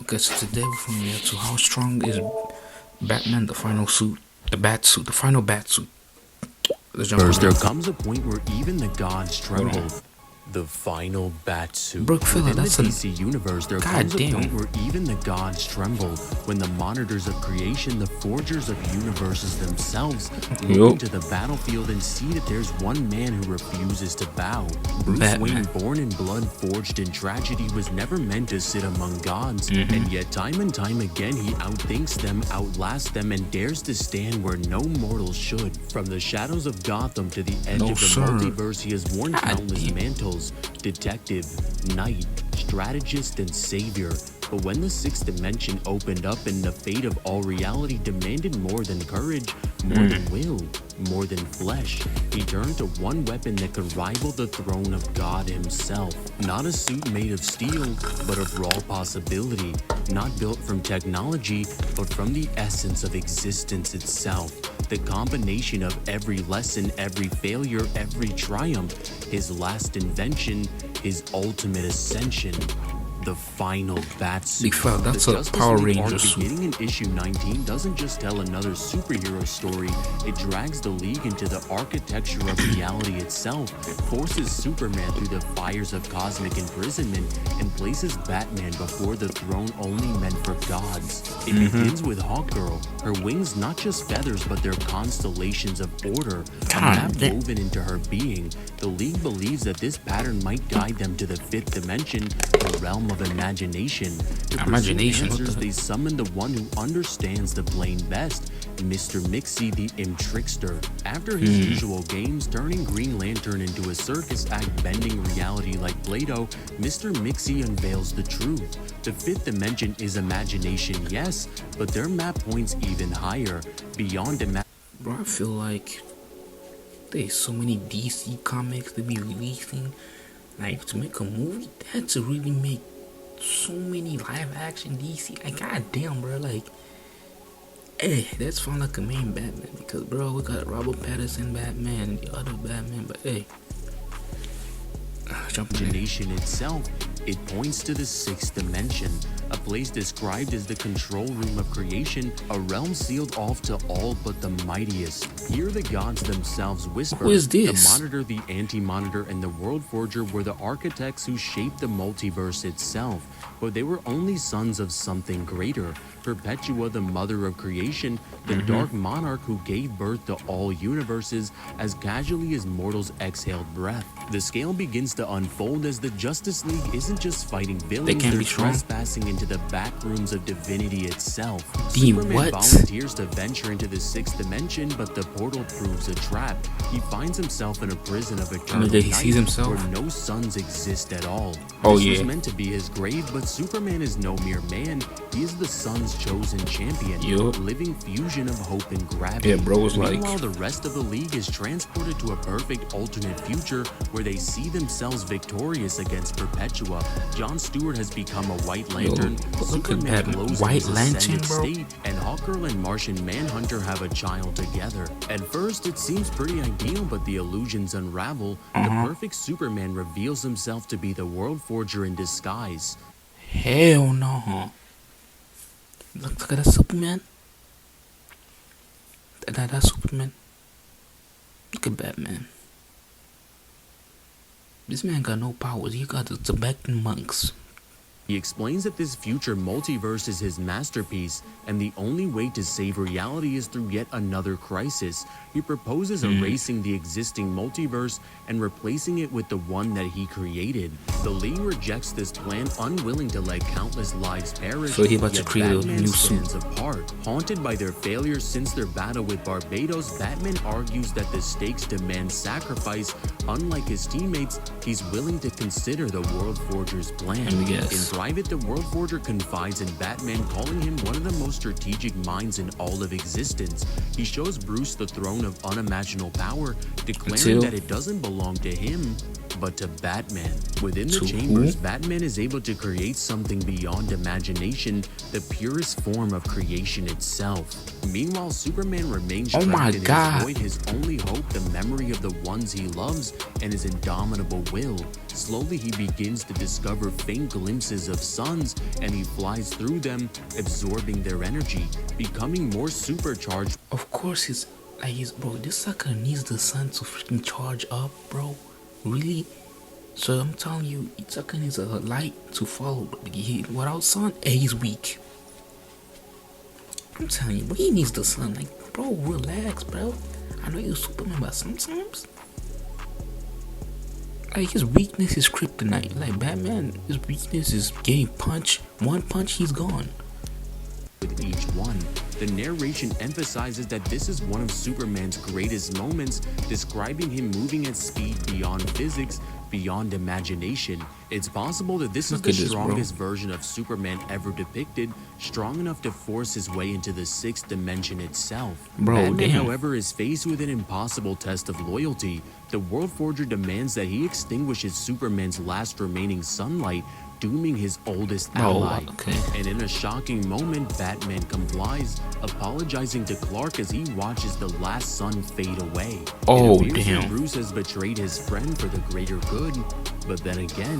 Okay, so today we're gonna get to how strong is Batman, the final suit, the bat suit, the final bat suit. Let's jump First, on there it. comes a point where even the gods Hold on. tremble. The final bat suit. Brookfield, Within that's the a- DC universe, there God comes a damn. point where even the gods tremble when the monitors of creation, the forgers of universes themselves, look Yup. into the battlefield and see that there's one man who refuses to bow. Bruce Batman. Wayne, born in blood, forged in tragedy, was never meant to sit among gods, Mm-hmm. and yet time and time again he outthinks them, outlasts them, and dares to stand where no mortal should. From the shadows of Gotham to the edge No, of the sir. multiverse, he has worn God countless damn. mantles: detective, knight, strategist, and savior. But when the sixth dimension opened up and the fate of all reality demanded more than courage, more than will, more than flesh, he turned to one weapon that could rival the throne of God himself. Not a suit made of steel, but of raw possibility. Not built from technology, but from the essence of existence itself. The combination of every lesson, every failure, every triumph, his last invention, his ultimate ascension. The final bat suit. Big fella, that's The a Justice Power League Ranger arc suit. beginning in issue 19 doesn't just tell another superhero story, it drags the League into the architecture of reality itself, forces Superman through the fires of cosmic imprisonment, and places Batman before the throne only meant for gods. It begins with Hawkgirl, her wings not just feathers but they're constellations of order, a map damn. woven into her being. The League believes that this pattern might guide them to the fifth dimension, the realm of imagination. To pursue Imagination, what the answers, heck? they summon the one who understands the plane best, Mr. Mixie the Trickster. After his usual games, turning Green Lantern into a circus act bending reality like Play-Doh, Mr. Mixie unveils the truth. The fifth dimension is imagination, yes, but their map points even higher, beyond Bro, I feel like there's so many DC comics to be releasing. Like, to make a movie, that to really make so many live action DC. Like, goddamn, bro. Like, hey, that's fun like a main Batman. Because, bro, we got Robert Pattinson Batman and the other Batman. But, hey, jump in there. imagination itself. It points to the sixth dimension, a place described as the control room of creation, a realm sealed off to all but the mightiest. Here the gods themselves whisper. Who is this? The Monitor, the Anti-Monitor, and the World Forger were the architects who shaped the multiverse itself, but they were only sons of something greater. Perpetua, the mother of creation, the dark monarch who gave birth to all universes as casually as mortals exhaled breath. The scale begins to unfold as the Justice League isn't just fighting villains, can't they're be strong. trespassing into the back rooms of divinity itself. The Superman what? volunteers to venture into the sixth dimension, but the portal proves a trap. He finds himself in a prison of eternal he night sees himself? where no suns exist at all. Oh, This yeah. was meant to be his grave, but Superman is no mere man. He is the sun's chosen champion, Yup. living fusion of hope and gravity. Yeah, bro was like- Meanwhile, the rest of the League is transported to a perfect alternate future where they see themselves victorious against Perpetua. John Stewart has become a White Lantern. look at Superman that glows White in his Lantern, ascended bro. state, and Hawkgirl and Martian Manhunter have a child together. At first, it seems pretty ideal, but the illusions unravel. The perfect Superman reveals himself to be the World Forger in disguise. Hell no. Look at that Superman. That's Superman. Look at Batman. This man got no powers. He got the Tibetan monks. He explains that this future multiverse is his masterpiece, and the only way to save reality is through yet another crisis. He proposes erasing the existing multiverse and replacing it with the one that he created. The League rejects this plan, unwilling to let countless lives perish. So he about to yet create a Batman new suit. stands apart. Haunted by their failures since their battle with Barbados, Batman argues that the stakes demand sacrifice. Unlike his teammates, he's willing to consider the World Forger's plan. Let me guess. In private, the World Forger confides in Batman, calling him one of the most strategic minds in all of existence. He shows Bruce the throne of unimaginable power, declaring Until- that it doesn't belong to him, but to Batman. Within the To chambers, who? Batman is able to create something beyond imagination, the purest form of creation itself. Meanwhile, Superman remains Oh my trapped in his God. void, his only hope the memory of the ones he loves and his indomitable will. Slowly, he begins to discover faint glimpses of suns, and he flies through them, absorbing their energy, becoming more supercharged. Of course, bro, this sucker needs the sun to freaking charge up, bro. Really? So I'm telling you, each sucker needs a light to follow. Without sun, he's weak. I'm telling you, bro, he needs the sun. Like, bro, relax, bro. I know you're Superman, but sometimes, like, his weakness is kryptonite. Like, Batman, his weakness is getting punched. One punch, he's gone. With each one, the narration emphasizes that this is one of Superman's greatest moments, describing him moving at speed beyond physics, beyond imagination. It's possible that this is the strongest version of Superman ever depicted, strong enough to force his way into the sixth dimension itself. Bro, Batman, damn. however, is faced with an impossible test of loyalty. The World Forger demands that he extinguishes Superman's last remaining sunlight, dooming his oldest ally. Okay. And in a shocking moment, Batman complies, apologizing to Clark as he watches the last sun fade away. Oh, it appears that damn. Bruce has betrayed his friend for the greater good, but then again,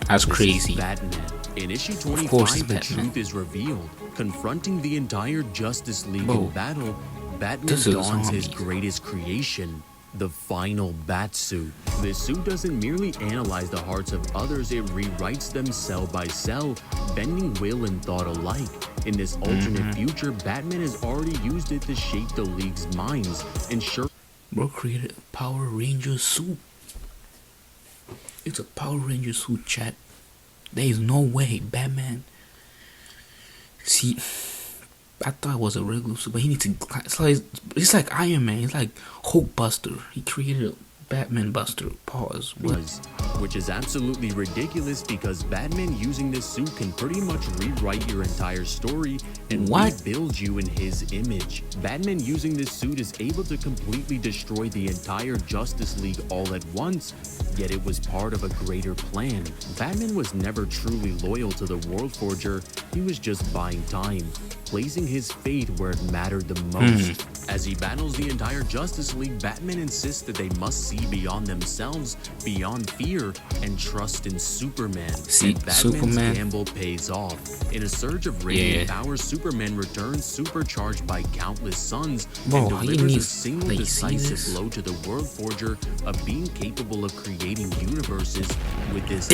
That's this crazy. is Batman. In issue Of course 25, the it's Batman. truth is revealed. Confronting the entire Justice League Bro, in battle, Batman this is dons his zombies. greatest creation, the final Batsuit. This suit doesn't merely analyze the hearts of others, it rewrites them cell by cell, bending will and thought alike. In this alternate future, Batman has already used it to shape the League's minds, ensuring Bro created a Power Ranger suit. It's a Power Ranger suit, chat. There is no way Batman. See, I thought it was a regular suit, but he needs to. It's like Iron Man. It's like Hulk Buster. He created a Batman Buster. Pause. What? which is absolutely ridiculous because Batman using this suit can pretty much rewrite your entire story and rebuild you in his image. Batman using this suit is able to completely destroy the entire Justice League all at once, yet it was part of a greater plan. Batman was never truly loyal to the World Forger, he was just buying time, placing his fate where it mattered the most. As he battles the entire Justice League, Batman insists that they must see beyond themselves, beyond fear, and trust in Superman. See, and Batman's gamble pays off. In a surge of radiant power, Superman returns supercharged by countless suns and delivers a single decisive blow to the World Forger of being capable of creating universes. With this,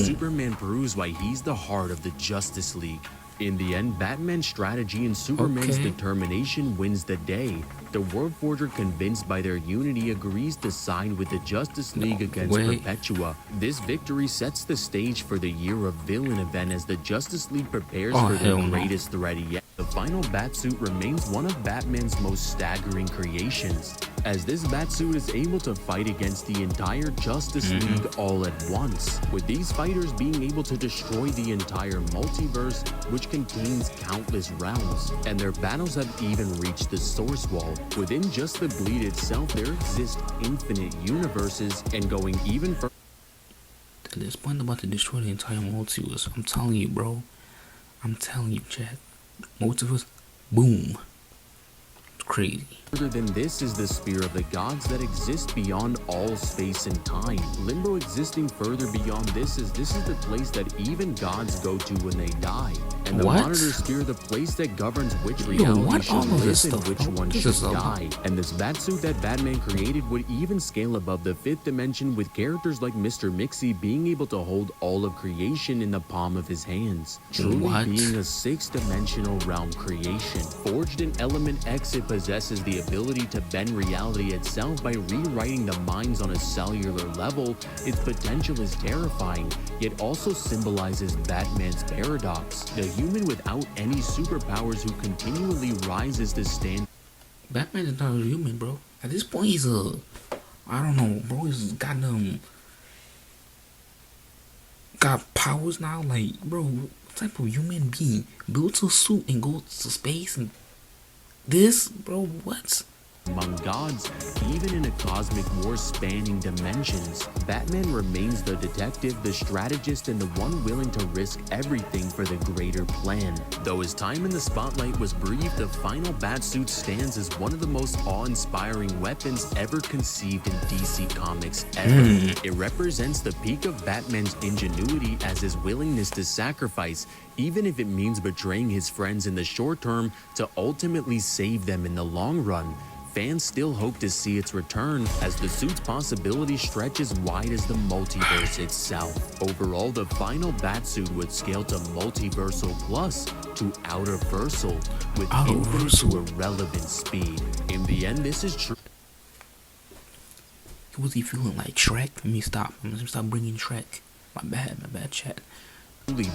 Superman proves why he's the heart of the Justice League. In the end, Batman's strategy and Superman's determination wins the day. The World Forger, convinced by their unity, agrees to side with the Justice League against Perpetua. This victory sets the stage for the Year of Villain event as the Justice League prepares for their greatest threat yet. The final Batsuit remains one of Batman's most staggering creations, as this Batsuit is able to fight against the entire Justice League all at once, with these fighters being able to destroy the entire multiverse, which contains countless realms, and their battles have even reached the Source Wall. Within just the Bleed itself, there exist infinite universes, and going even further. At this point, I'm about to destroy the entire multiverse. I'm telling you, bro. I'm telling you, chat. Multiverse, boom. It's crazy. Further than this is the sphere of the gods that exists beyond all space and time. Limbo existing further beyond this is the place that even gods go to when they die. And the monitor sphere, the place that governs which reality should live and which one should die. And this Batsuit that Batman created would even scale above the 5th dimension, with characters like Mr. Mixie being able to hold all of creation in the palm of his hands. Truly being a 6th dimensional realm creation. Forged in Element X, it possesses the ability to bend reality itself by rewriting the minds on a cellular level. Its potential is terrifying, yet also symbolizes Batman's paradox. The human without any superpowers who continually rises to stand. Batman is not a human, bro. At this point, he's a, I don't know, bro. He's got powers now. Like, bro, what type of human being builds a suit and goes to space and this, bro? What? among gods, even in a cosmic war spanning dimensions. Batman remains the detective, the strategist, and the one willing to risk everything for the greater plan. Though his time in the spotlight was brief, the final Batsuit stands as one of the most awe-inspiring weapons ever conceived in DC Comics ever. It represents the peak of Batman's ingenuity as his willingness to sacrifice, even if it means betraying his friends in the short term to ultimately save them in the long run. Fans still hope to see its return, as the suit's possibilities stretch as wide as the multiverse itself. Overall, the final Batsuit would scale to Multiversal Plus to Outerversal, with infinite to irrelevant speed. In the end, this is true. Was he feeling like Shrek? Let me stop bringing Shrek. My bad, chat.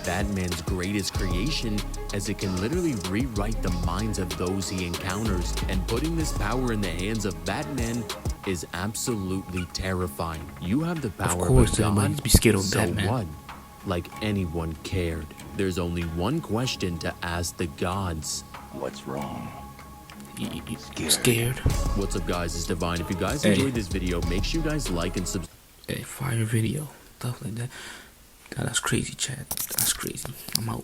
Batman's greatest creation, as it can literally rewrite the minds of those he encounters, and putting this power in the hands of Batman is absolutely terrifying. You have the power of God, be scared of so Batman. what? Like anyone cared. There's only one question to ask the gods. What's wrong? Scared. What's up, guys? It's Divine. If you guys enjoyed this video, make sure you guys like and subscribe. Fire video, stuff like that. God, that's crazy, chat. That's crazy. I'm out.